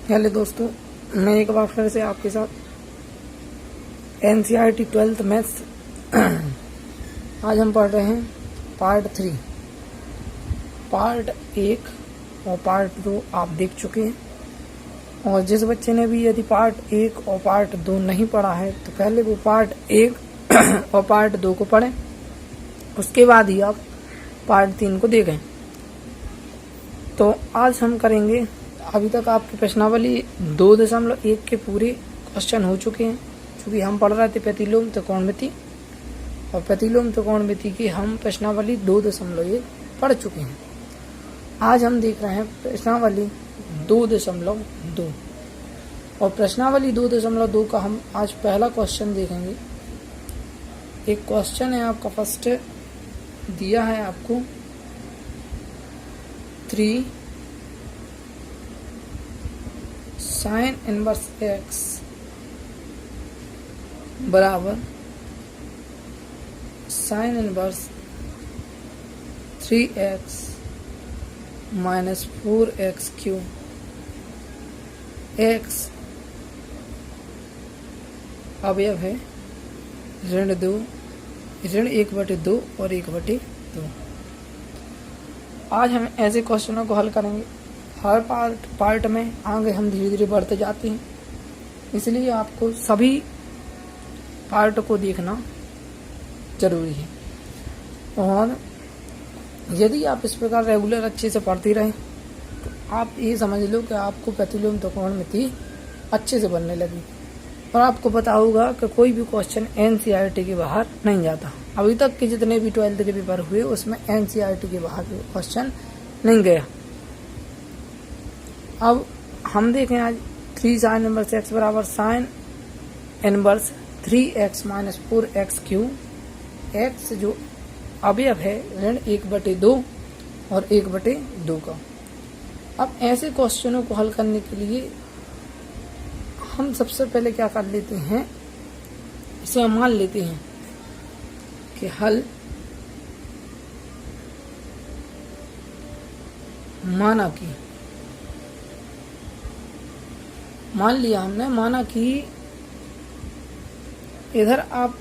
Hello दोस्तों, मैं एक बार फिर से आपके साथ NCERT 12th मैथ्स आज हम पढ़ रहे हैं पार्ट 3। पार्ट 1 और पार्ट 2 आप देख चुके हैं, और जिस बच्चे ने भी यदि पार्ट 1 और पार्ट 2 नहीं पढ़ा है तो पहले वो पार्ट 1 और पार्ट 2 को पढ़ें, उसके बाद ही आप पार्ट 3 को देखें। तो आज हम करेंगे, अभी तक आपकी प्रश्नावली 2.1 के पूरे क्वेश्चन हो चुके हैं, क्योंकि हम पढ़ रहे थे प्रतिलोम त्रिकोणमिति, और प्रतिलोम त्रिकोणमिति की हम प्रश्नावली 2.1 पढ़ चुके हैं। आज हम देख रहे हैं प्रश्नावली 2.2, और प्रश्नावली 2.2 का हम आज पहला क्वेश्चन देखेंगे। एक क्वेश्चन है आपका, फर्स्ट दिया है आपको 3 sin इनवर्स x बराबर sin inverse 3x minus 4x cube x अवयव है ऋण 1/2 और 1/2। आज हम ऐसे क्वेश्चनों को हल करेंगे। हर पार्ट में आगे हम धीरे धीरे बढ़ते जाते हैं, इसलिए आपको सभी पार्ट को देखना जरूरी है। और यदि आप इस प्रकार रेगुलर अच्छे से पढ़ते रहें तो आप ये समझ लो कि आपको प्रतिलोम त्रिकोणमिति अच्छे से बनने लगी, और आपको पता होगा कि कोई भी क्वेश्चन NCERT के बाहर नहीं जाता। अभी तक के जितने भी 12th के पेपर हुए उसमें NCERT के बाहर क्वेश्चन नहीं गया। अब हम देखें आज 3 sin इनवर्स x बराबर sin inverse 3x minus 4x cube, x जो अवयव है ऋण 1/2 और 1/2 का। अब ऐसे क्वेश्चनों को हल करने के लिए हम सबसे पहले क्या कर लेते हैं, इसे हम मान लेते हैं कि हल माना कि, मान लिया हमने, माना कि इधर आप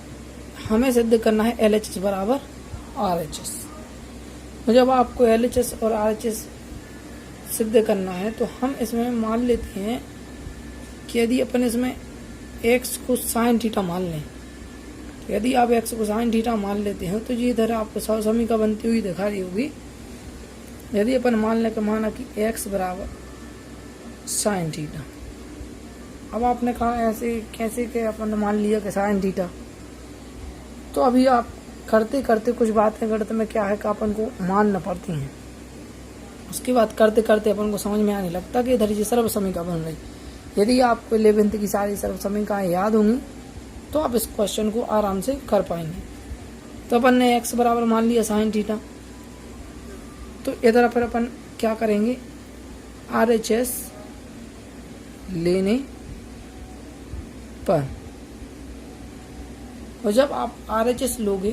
हमें सिद्ध करना है LHS बराबर RHS। तो जब आपको LHS और RHS सिद्ध करना है तो हम इसमें मान लेते हैं कि यदि अपन इसमें x को sin थीटा मान लें, तो यदि आप x को sin थीटा मान लेते हैं तो ये इधर आपको समीकरण बनती हुई दिखा रही होगी। यदि अपन मान लें कि माना कि x बराबर sin थीटा, अब आपने कहा ऐसे कैसे के अपन ने मान लिया कि sin थीटा, तो अभी आप करते करते कुछ बातें गणित में क्या है कि अपन को मानना पड़ती हैं। उसके बाद करते करते अपन को समझ में आने लगता कि इधर ये सर्व समीकरण बन रही। यदि आपको 11th की सारी सर्व समीकरण याद होंगी तो आप इस क्वेश्चन को आराम से कर पाएंगे। तो अपन ने x बराबर मान लिया sin थीटा, तो इधर फिर अपन क्या करेंगे, RHS लेने पर, और जब आप RHS लोगे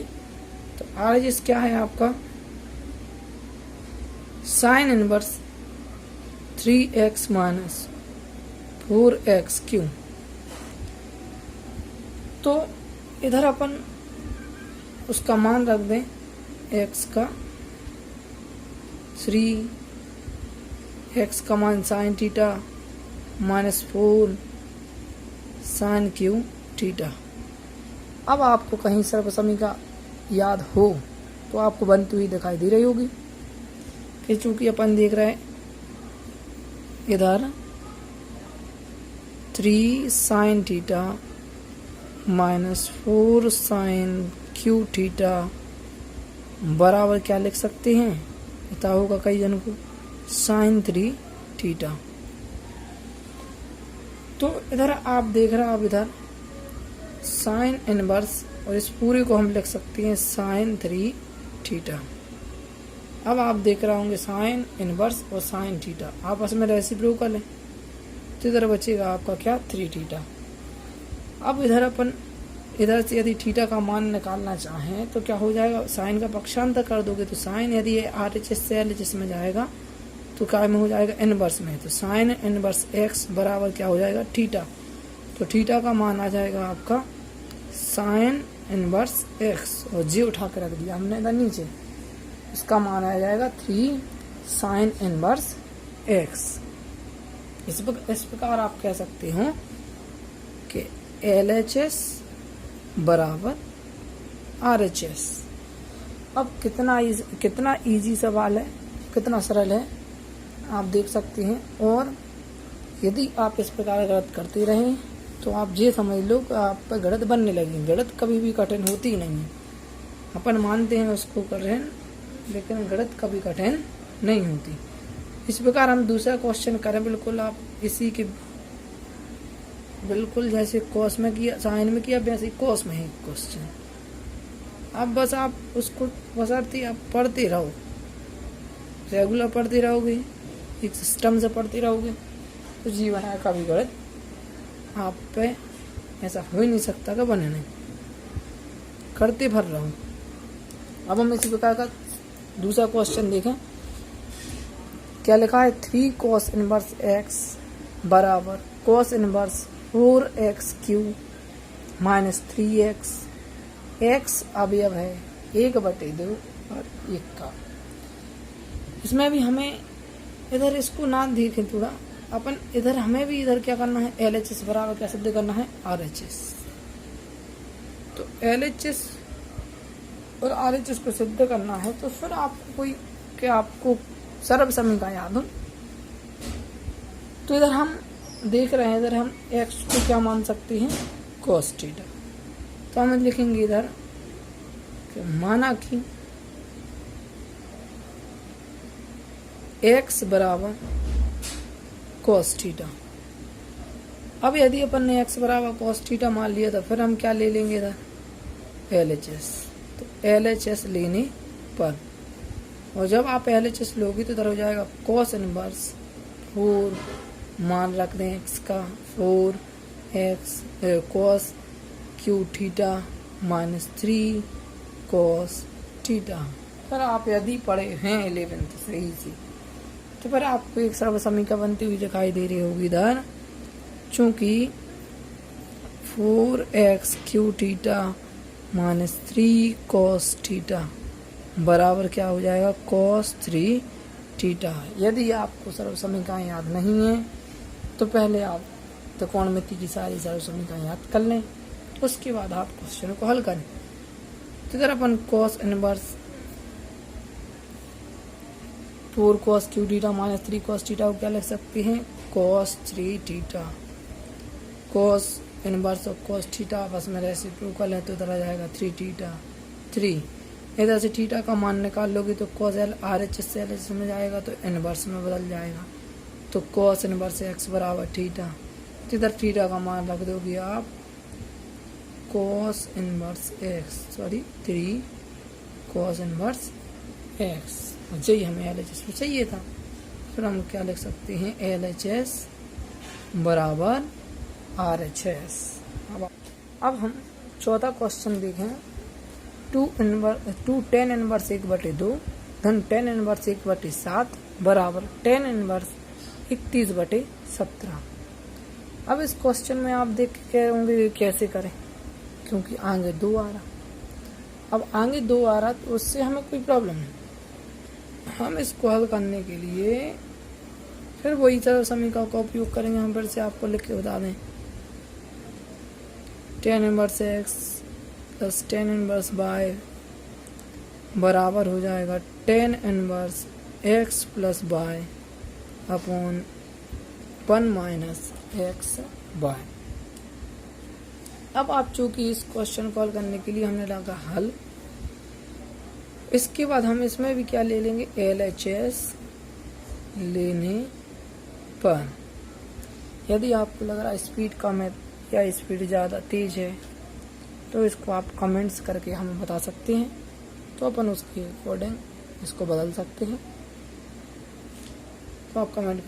तो RHS क्या है आपका sin inverse 3x minus 4x cube. तो इधर अपन उसका मान रख दें x का 3, x का मान sin theta minus 4 sin cube theta. अब आपको कहीं सर्व समीकरण याद हो तो आपको बनती हुई दिखाई दे रही होगी कि चूंकि अपन देख रहे हैं इधर 3 sin theta minus 4 sin cube theta बराबर क्या लिख सकते हैं, पता होगा कई जन को, sin 3 थीटा। तो इधर आप देख रहे हैं, अब इधर sin इनवर्स, और इस पूरे को हम लिख सकते हैं sin 3 थीटा। अब आप देख रहे होंगे sin इनवर्स और sin थीटा आपस में रेसिप्रोकल है, तो इधर बचेगा आपका क्या 3 थीटा। अब इधर अपन इधर से यदि थीटा का मान निकालना चाहें तो क्या हो जाएगा, साइन का पक्षांतर कर दोगे तो साइन, यदि RHS से LHS में जाएगा तो क्या में हो जाएगा, इनवर्स में। तो साइन इनवर्स एक्स बराबर क्या हो जाएगा, थीटा। तो थीटा का मान आ जाएगा आपका साइन इनवर्स एक्स, और जी उठा के रख दिया हमने इधर नीचे, इसका मान आ जाएगा 3 साइन इनवर्स एक्स। इस प्रकार आप कह सकते हो कि LHS बराबर RHS। अब कितना इजी सवाल है, कितना सरल है, आप देख सकते हैं। और यदि आप इस प्रकार गणित करते रहें तो आप ये समझ लो कि आप पर गणित बनने लगेंगे। गणित कभी भी कठिन होती नहीं है, अपन मानते हैं उसको कठिन, लेकिन गणित कभी कठिन नहीं होती। इस प्रकार हम दूसरा क्वेश्चन करें, बिल्कुल आप इसी के बिल्कुल जैसे कॉस में किया, साइन में किया, वैसे कॉस में है क्वेश्चन। अब बस आप उसको बसरती आप पढ़ते रहो, रेगुलर पढ़ते रहोगे, एक सिस्टम से पढ़ते रहोगे, तो जीवन है कभी गणित आप पे ऐसा हो ही नहीं सकता कि बने नहीं, करते भर रहो। अब हम इसी प्रकार का दूसरा क्वेश्चन देखें। क्या लिखा है, 3 cos इनवर्स एक्स बराबर cos inverse 4x³ minus 3x। x अवयव है 1/2 और 1 का। इसमें भी हमें इधर इसको ना देखें थोड़ा, अपन इधर हमें भी इधर क्या करना है, LHS बराबर क्या सिद्ध करना है, RHS। तो LHS और RHS को सिद्ध करना है, तो फिर आपको कोई क्या आपको सर्व समीकरण याद हो, तो इधर हम देख रहे हैं, इधर हम x को क्या मान सकते हैं, cos थीटा। तो हम लिखेंगे इधर कि माना कि x बराबर cos थीटा। अब यदि अपन ने x बराबर cos थीटा मान लिया, तो फिर हम क्या ले लेंगे इधर, LHS। तो LHS लेने पर, और जब आप LHS लोगे तो इधर हो जाएगा cos इनवर्स 4, मान रख दें x का 4x cos Q theta minus 3 cos theta. फिर आप यदि पढ़े हैं 11th से ही से, तो फिर आपको एक सर्व समीकरण बनती हुई दिखाई दे रही होगी इधर, चूंकि 4x³ theta minus 3 cos theta बराबर क्या हो जाएगा, cos 3 थीटा। यदि आपको सर्व समीकरण याद नहीं है तो पहले आप त्रिकोणमिति की सारी सर्व समीकरण याद कर लें, उसके बाद आप क्वेश्चन को हल करें। तो इधर अपन cos inverse 4 cos Q theta minus 3 cos theta को क्या लिख सकते हैं, cos 3 थीटा। cos इनवर्स और cos थीटा आपस में रेसिप्रोकल है, तो इधर आ जाएगा 3 थीटा 3। इधर से थीटा का मान निकाल लोगे तो cos L RHS से LHS में जाएगा, तो इनवर्स में बदल जाएगा। तो cos इनवर्स x बराबर थीटा, तो इधर थीटा का मान रख दोगे आप cos inverse x 3 cos inverse x। यही हमें LHS में चाहिए था। फिर हम क्या लिख सकते हैं, LHS बराबर RHS। अब हम चौथा क्वेश्चन देखें। 2 tan इनवर्स 1/2 धन tan इनवर्स 1/7 बराबर tan इनवर्स 31/17। अब इस क्वेश्चन में आप देख के कह होंगे कैसे करें, क्योंकि आगे 2 आ रहा। अब आगे 2 आ रहा तो उससे हमें कोई प्रॉब्लम नहीं। हम इसको हल करने के लिए फिर वही सर्व समीकरण का उपयोग करेंगे। हम फिर से आपको लिख के बता दें, tan inverse x plus tan inverse y बराबर हो जाएगा tan inverse x plus y upon 1 minus X Y. अब आप चूंकि इस क्वेश्चन को हल करने के लिए हमने लगा हल, इसके बाद हम इसमें भी क्या ले लेंगे, LHS लेने पर। यदि आपको लग रहा है स्पीड कम है या स्पीड ज़्यादा तेज है, तो इसको आप कमेंट्स करके हमें बता सकते हैं, तो अपन उसके अकॉर्डिंग इसको बदल सकते हैं। तो आप कमेंट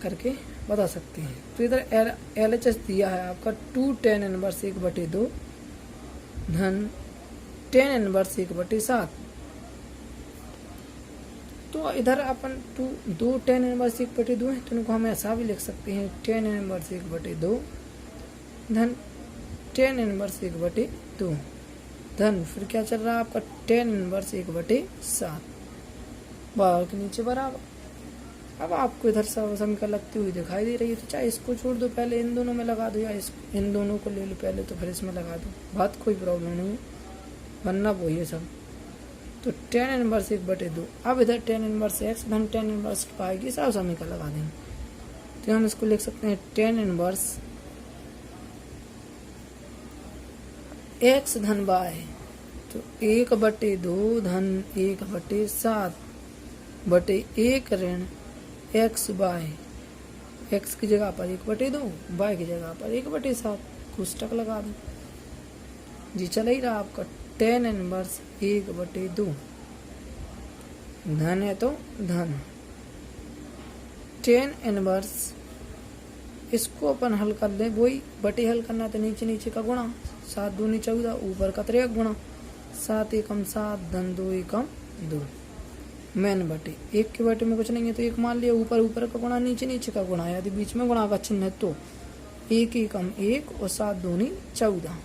करके बता सकते हैं। तो इधर LHS दिया है आपका 2 tan इनवर्स 1/2 धन tan इनवर्स 1/7। तो तो इधर अपन दो टेन इनवर्स 1/2 है, तो इनको हम ऐसा भी लिख सकते हैं, टेन इनवर्स 1/2 धन टेन इनवर्स 1/2 धन फिर क्या चल रहा है आपका टेन इनवर्स 1/7 बाहर के नीचे बराबर। अब आपको इधर समीकरण लगती हुई दिखाई दे रही है, तो चाहे इसको छोड़ दो, पहले इन दोनों में लगा दो, या इन दोनों को ले लो पहले तो फिर इसमें लगा दो, बात कोई प्रॉब्लम नहीं है, वरना वो ये सब। तो टेन इनवर्स 1/2। अब इधर टेन इनवर्स एक्स धन टेन इनवर्स पाई की सब समीकरण लगा देंगे, तो हम इसको लिख सकते हैं टेन इनवर्स एक्स धन बाय, तो 1/2 धन 1/7 बटे 1 ऋण एक्स बाय, एक्स की जगह पर 1/2, बाय की जगह पर 1/7 कोष्टक लगा दो जी। चल ही रहा आपका टेन इनवर्स 1/2 धन है तो धन टेन इनवर्स, इसको अपन हल कर ले, वही बटे हल करना तो नीचे नीचे का गुणा, 7 दूनी 14 ऊपर का 3 गुणा, 7 एकम 7 धन 2 एकम 2 मैन बटे 1 के बटे में कुछ नहीं है तो 1 मान लिया, ऊपर ऊपर का गुणा नीचे नीचे का गुणा, यदि बीच में गुणा का चिन्ह है तो 1 एकम 1 और 7 दूनी 14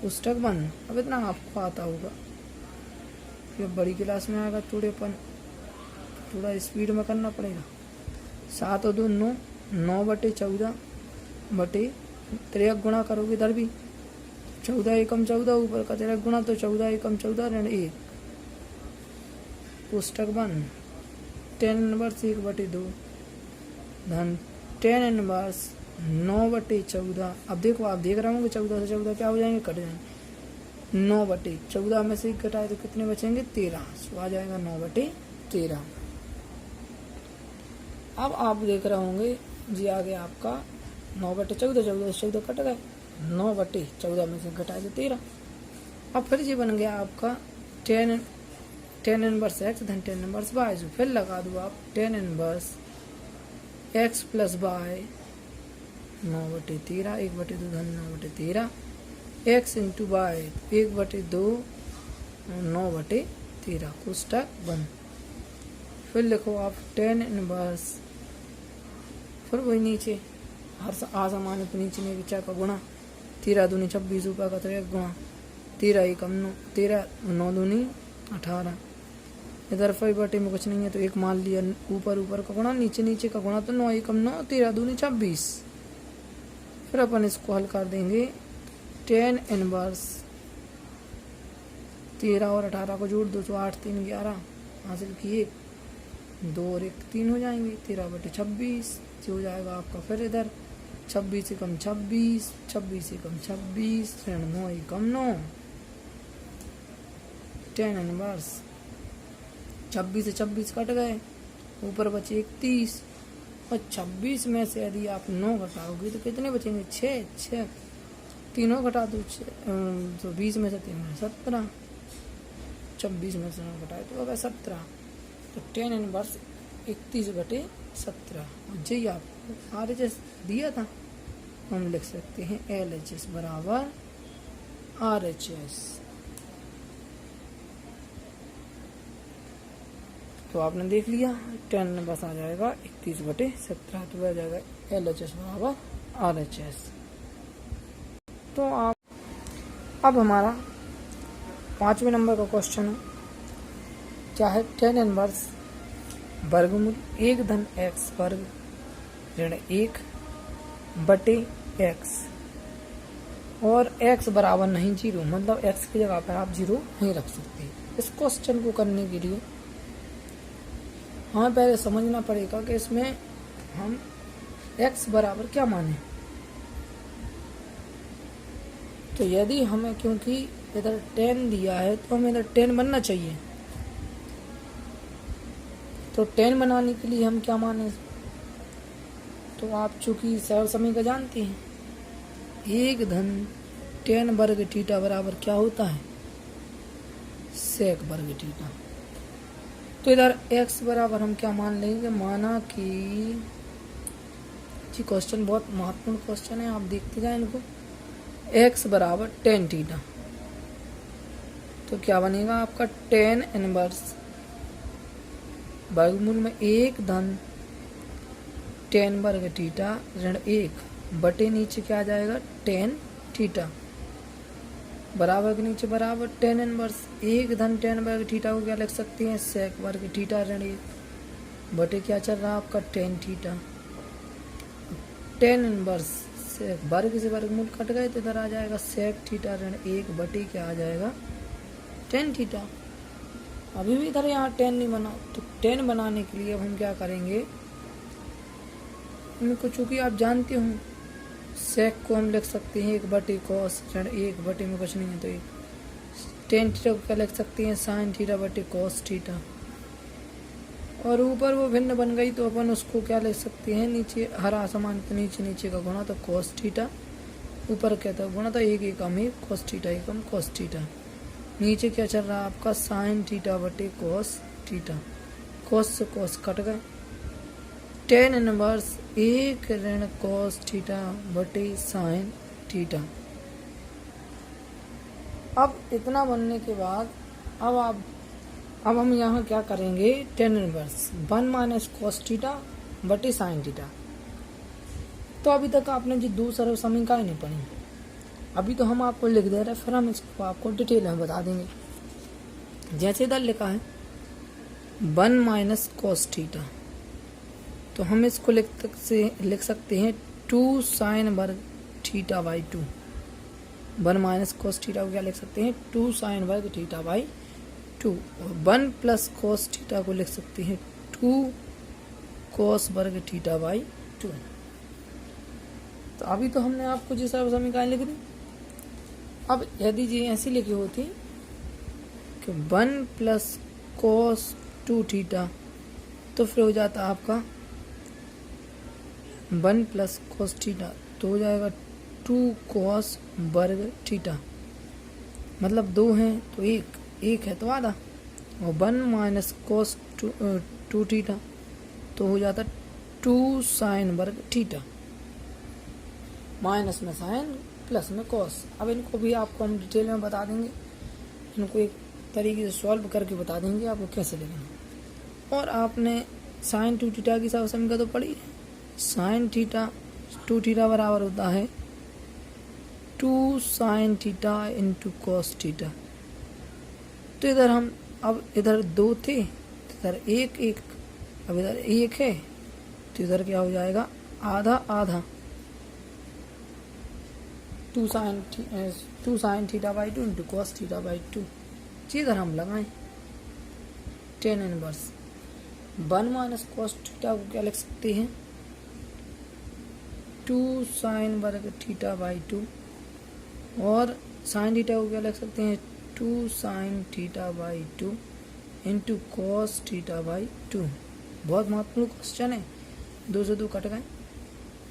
पुस्तक बंद। अब इतना आपको आता होगा, जब बड़ी क्लास में आएगा थोड़ा स्पीड में करना पड़ेगा। 7 और 2 9, 9/14 बटे 3 गुणा करोगे इधर भी 14 एकम 14 ऊपर का 3 गुणा, तो 14 एकम 14 ऋण 1 पुस्तक बंद। टेन इनवर्स 1/2 धन टेन इनवर्स 9/14। अब देखो आप देख रहे होंगे 14 से 14 क्या हो जाएंगे, कट जाएंगे, 9/14 में से घटाए तो कितने बचेंगे 13, तो आ जाएगा 9/13। अब आप देख रहे होंगे जी आगे आपका 9/14, 14 से 14 कट गए, 9/14 में से घटाए तो 13। अब फिर ये बन गया आपका टेन इनवर्स एक्स धन टेन इनवर्स वाई, फिर लगा दो आप tan inverse X plus Y 9/13, 1/2 धन 9/13 एक्स इंटू वाई 1/2 9/13 कोष्टक बंद। फिर लिखो आप टेन इनवर्स, फिर वही नीचे हर आसामान्य पे नीचे में विचार का गुणा, 13 दूनी 26 ऊपर का 3 गुणा, 13 एकम 9, 13 9 दूनी 18, इधर 5/2 में कुछ नहीं है तो 1 मान लिया, ऊपर ऊपर का गुणा नीचे नीचे का गुणा, तो 9 एकम 9, 13 दूनी 26। फिर अपन इसको हल कर देंगे, टेन इनवर्स 13 और 18 को जोड़ दो तो 8 3 11 हासिल किए, 2 और 1 3 हो जाएंगे, 13/26 हो जाएगा आपका। फिर इधर 26 एकम 26, 26 एकम 26 ऋण 9 एकम 9 टेन इनवर्स 26 से 26 कट गए, ऊपर बचे 31, और 26 में से यदि आप 9 घटाओगे तो कितने बचेंगे 6, तीनों घटा दो तो 20 में से 3 17, 26 में से 9 घटाए तो होगा 17, तो टेन इनवर्स 31/17। और जी आपको RHS दिया था, हम लिख सकते हैं LHS बराबर RHS। तो आपने देख लिया टेन बस आ जाएगा 31/17, तो वह जाएगा LHS बराबर RHS। तो आप अब हमारा 5वें नंबर का क्वेश्चन है, क्या है टेन इनवर्स वर्गमूल 1 धन एक्स वर्ग ऋण 1/x और x बराबर नहीं 0, मतलब x की जगह पर आप 0 नहीं रख सकते। इस क्वेश्चन को करने के लिए हमें पहले समझना पड़ेगा कि इसमें हम x बराबर क्या माने। तो यदि हमें, क्योंकि इधर 10 दिया है तो हमें इधर 10 बनना चाहिए, तो 10 बनाने के लिए हम क्या माने, तो आप चूंकि सरल समीकरण जानते हैं, 1 धन 10 वर्ग थीटा बराबर क्या होता है सेक वर्ग थीटा। तो इधर x बराबर हम क्या मान लेंगे, माना कि जी क्वेश्चन बहुत महत्वपूर्ण क्वेश्चन है, आप देखते जाए इनको, x बराबर 10 थीटा, तो क्या बनेगा आपका टेन इनवर्स वर्गमूल में 1 धन tan वर्ग थीटा ऋण 1 बटे नीचे क्या आ जाएगा tan थीटा बराबर के नीचे बराबर tan इनवर्स 1 धन tan वर्ग थीटा को क्या लिख सकते हैं sec वर्ग थीटा ऋण 1 बटे क्या चल रहा है आपका tan थीटा। tan इनवर्स से वर्ग से वर्गमूल कट गए तो इधर आ जाएगा sec थीटा ऋण 1 बटे क्या आ जाएगा tan थीटा। अभी भी इधर यहाँ tan नहीं बना तो tan बनाने के लिए अब हम क्या करेंगे, इनको चूंकि आप जानते हो सेक को हम लिख सकते हैं 1 बटे कॉस ऋण 1 बटे में कुछ नहीं है तो 1 tan थीटा को क्या लिख सकते हैं साइन थीटा बटे कॉस थीटा। और ऊपर वो भिन्न बन गई तो अपन उसको क्या लिख सकते हैं नीचे हरा समान तो नीचे नीचे का गुणा तो कॉस थीटा ऊपर क्या था गुणा तो 1 एकम 1 कॉस थीटा एकम कॉस थीटा। नीचे क्या चल रहा है आपका साइन थीटा बटे कॉस थीटा। कॉस से कॉस कट गए tan इनवर्स 1 ऋण कॉस थीटा बटे साइन थीटा। अब इतना बनने के बाद अब हम यहाँ क्या करेंगे tan inverse 1 minus cos theta बटे साइन थीटा। तो अभी तक आपने जी दो सरल समीकरण नहीं पढ़ी, अभी तो हम आपको लिख दे रहे हैं, फिर हम इसको आपको डिटेल में बता देंगे। जैसे इधर लिखा है 1 माइनस कॉस थीटा तो हम इसको लिख सकते हैं 2 साइन वर्ग theta by 2। 1 minus cos theta को क्या लिख सकते हैं 2 साइन वर्ग थीटा बाई 2 और 1 प्लस कॉस थीटा को लिख सकते हैं 2 कॉस वर्ग थीटा बाई 2। तो अभी तो हमने आपको जी सर्व समीकरण लिख दी। अब यदि जी ऐसी लिखी होती कि 1 प्लस कॉस 2 थीटा तो फिर हो जाता आपका 1 प्लस कॉस थीटा तो हो जाएगा 2 कॉस वर्ग थीटा, मतलब 2 हैं तो 1 है तो आधा, और 1 माइनस कॉस 2 थीटा तो हो जाता 2 साइन वर्ग थीटा, माइनस में साइन प्लस में कॉस। अब इनको भी आपको हम डिटेल में बता देंगे, इनको एक तरीके से सॉल्व करके बता देंगे आपको कैसे लिखना। और आपने साइन 2 थीटा की सर्व समीकरण तो पढ़ी है, साइन थीटा 2 थीटा बराबर होता है 2 sine theta into cos theta. तो इधर हम अब इधर 2 थे तो इधर 1 अब इधर 1 है तो इधर क्या हो जाएगा आधा आधा 2 sine theta by 2 into cos theta by 2। इधर हम लगाएं tan inverse 1 minus cos theta को क्या लिख सकते हैं 2 साइन वर्ग थीटा बाई 2 और साइन थीटा को क्या लिख सकते हैं 2 sine theta by 2 into cos theta by 2। बहुत महत्वपूर्ण क्वेश्चन है। 2 से 2 कट गए,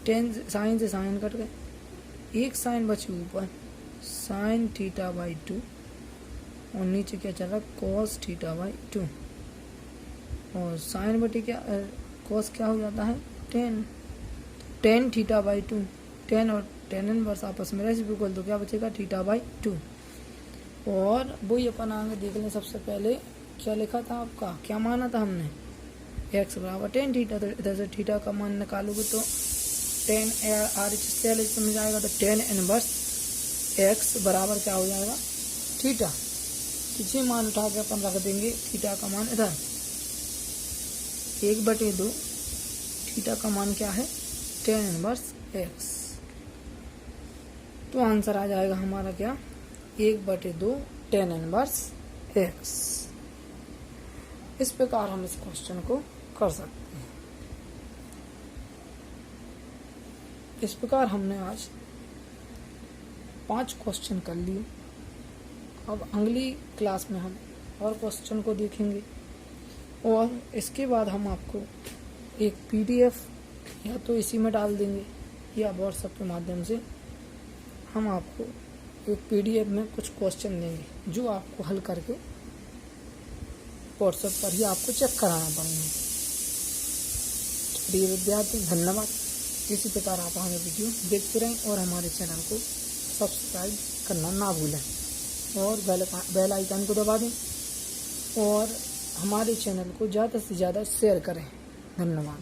tan साइन से साइन कट गए, 1 साइन बचे ऊपर साइन थीटा बाई 2 और नीचे क्या चल रहा कॉस थीटा बाई 2 और साइन बटे क्या कॉस क्या हो जाता है tan थीटा बाई 2। tan और tan इनवर्स आपस में रेसिप्रोकल तो क्या बचेगा थीटा बाई 2। और वही अपन आगे देख लें। सबसे पहले क्या लिखा था आपका, क्या माना था हमने x बराबर tan थीटा, तो इधर से थीटा का मान निकालोगे तो tan RHS में जाएगा तो tan इनवर्स x बराबर क्या हो जाएगा थीटा। इसी मान उठा के अपन रख देंगे थीटा का मान इधर 1/2 थीटा का मान क्या है tan इनवर्स x। तो आंसर आ जाएगा हमारा क्या 1/2 tan इनवर्स x। इस प्रकार हम इस क्वेश्चन को कर सकते हैं। इस प्रकार हमने आज 5 क्वेश्चन कर लिए। अब अगली क्लास में हम और क्वेश्चन को देखेंगे और इसके बाद हम आपको एक PDF या तो इसी में डाल देंगे या व्हाट्सएप के माध्यम से हम आपको एक PDF में कुछ क्वेश्चन देंगे जो आपको हल करके व्हाट्सएप पर ही आपको चेक कराना पड़ेगा। प्रिय विद्यार्थी धन्यवाद। इसी प्रकार आप हमें वीडियो देखते रहें और हमारे चैनल को सब्सक्राइब करना ना भूलें और बेल आइकन को दबा दें और हमारे चैनल को ज़्यादा से ज़्यादा शेयर करें। धन्यवाद।